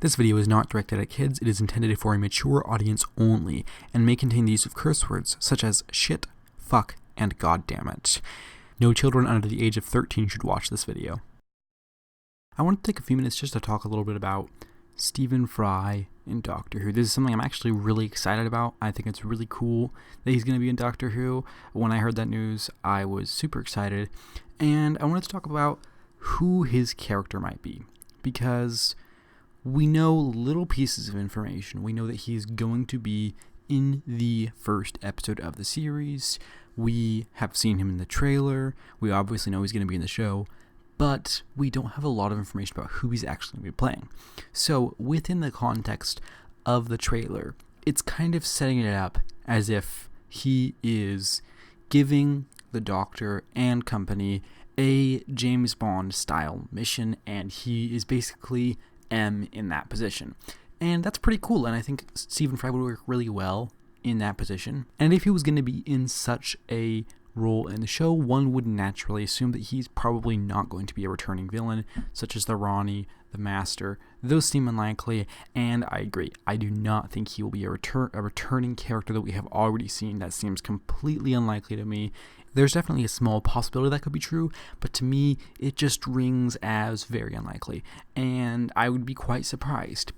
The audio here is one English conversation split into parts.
This video is not directed at kids. It is intended for a mature audience only and may contain the use of curse words such as shit, fuck, and goddammit. No children under the age of 13 should watch this video. I want to take a few minutes just to talk a little bit about Stephen Fry in Doctor Who. This is something I'm actually really excited about. I think it's really cool that he's going to be in Doctor Who. When I heard that news, I was super excited. And I wanted to talk about who his character might be, because we know little pieces of information. We know that he's going to be in the first episode of the series. We have seen him in the trailer. We obviously know he's going to be in the show, but we don't have a lot of information about who he's actually going to be playing. So within the context of the trailer, it's kind of setting it up as if he is giving the Doctor and company a James Bond style mission, and he is basically M in that position. And that's pretty cool, and I think Stephen Fry would work really well in that position. And if he was going to be in such a role in the show, one would naturally assume that he's probably not going to be a returning villain, such as the Ronnie, the Master. Those seem unlikely, and I agree. I do not think he will be a returning character that we have already seen. That seems completely unlikely to me. There's definitely a small possibility that could be true, but to me, it just rings as very unlikely, and I would be quite surprised.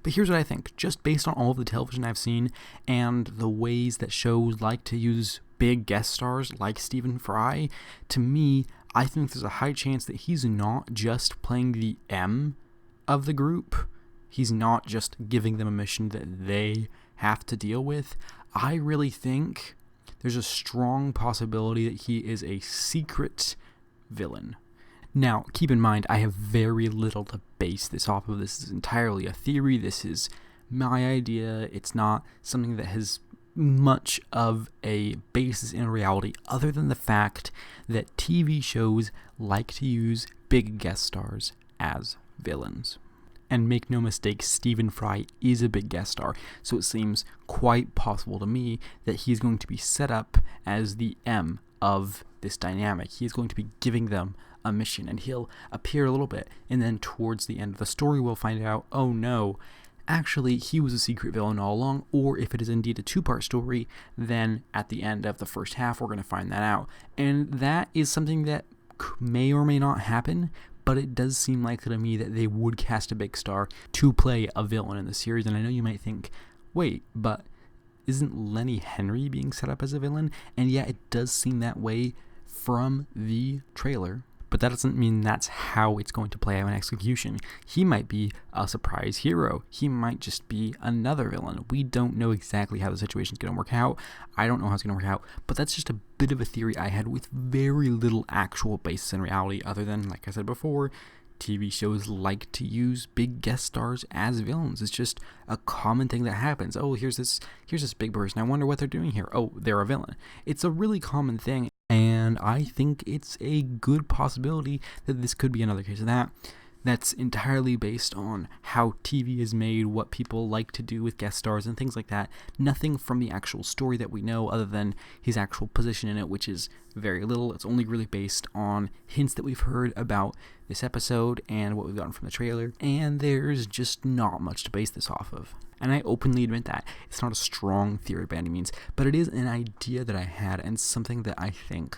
But here's what I think, just based on all of the television I've seen and the ways that shows like to use big guest stars like Stephen Fry, to me, I think there's a high chance that he's not just playing the M of the group. He's not just giving them a mission that they have to deal with. I really think there's a strong possibility that he is a secret villain. Now, keep in mind, I have very little to base this off of. This is entirely a theory. This is my idea. It's not something that has much of a basis in reality, other than the fact that TV shows like to use big guest stars as villains. And make no mistake, Stephen Fry is a big guest star, so it seems quite possible to me that he's going to be set up as the M of this dynamic. He's going to be giving them a mission, and he'll appear a little bit, and then towards the end of the story we'll find out, oh no, actually he was a secret villain all along. Or if it is indeed a two-part story, then at the end of the first half we're going to find that out. And that is something that may or may not happen, but it does seem likely to me that they would cast a big star to play a villain in the series. And I know you might think, wait, but isn't Lenny Henry being set up as a villain? And yeah, it does seem that way from the trailer, but that doesn't mean that's how it's going to play out in execution. He might be a surprise hero. He might just be another villain. We don't know exactly how the situation's going to work out. I don't know how it's going to work out, but that's just a bit of a theory I had with very little actual basis in reality, other than, like I said before, TV shows like to use big guest stars as villains. It's just a common thing that happens. Oh, here's this big person. I wonder what they're doing here. Oh, they're a villain. It's a really common thing, and I think it's a good possibility that this could be another case of that. That's entirely based on how TV is made, what people like to do with guest stars and things like that. Nothing from the actual story that we know other than his actual position in it, which is very little. It's only really based on hints that we've heard about this episode and what we've gotten from the trailer. And there's just not much to base this off of. And I openly admit that. It's not a strong theory by any means, but it is an idea that I had and something that I think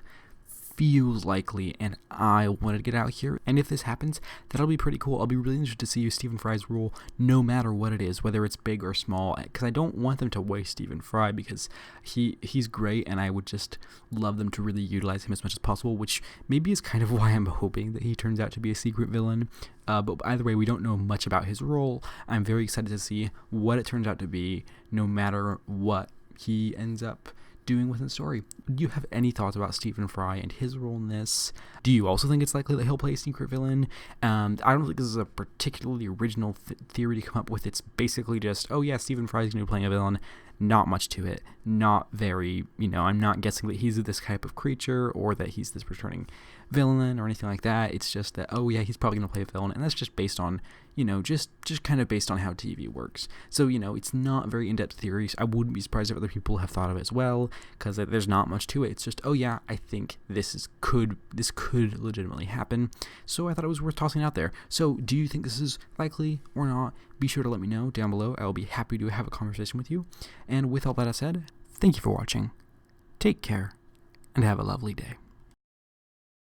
feels likely, and I wanted to get out here. And if this happens, that'll be pretty cool. I'll be really interested to see Stephen Fry's role, no matter what it is, whether it's big or small, because I don't want them to waste Stephen Fry, because he's great, and I would just love them to really utilize him as much as possible, which maybe is kind of why I'm hoping that he turns out to be a secret villain. But either way, we don't know much about his role. I'm very excited to see what it turns out to be, no matter what he ends up doing within the story. Do you have any thoughts about Stephen Fry and his role in this? Do you also think it's likely that he'll play a secret villain? I don't think this is a particularly original theory to come up with. It's basically just, oh yeah, Stephen Fry's going to be playing a villain. Not much to it. Not very, I'm not guessing that he's this type of creature or that he's this returning villain or anything like that. It's just that, oh yeah, he's probably going to play a villain, and that's just based on, just kind of based on how TV works. So, it's not very in-depth theories. I wouldn't be surprised if other people have thought of it as well, because there's not much to it. It's just, oh yeah, I think this could legitimately happen. So I thought it was worth tossing out there. So do you think this is likely or not? Be sure to let me know down below. I'll be happy to have a conversation with you. And with all that said, thank you for watching. Take care, and have a lovely day.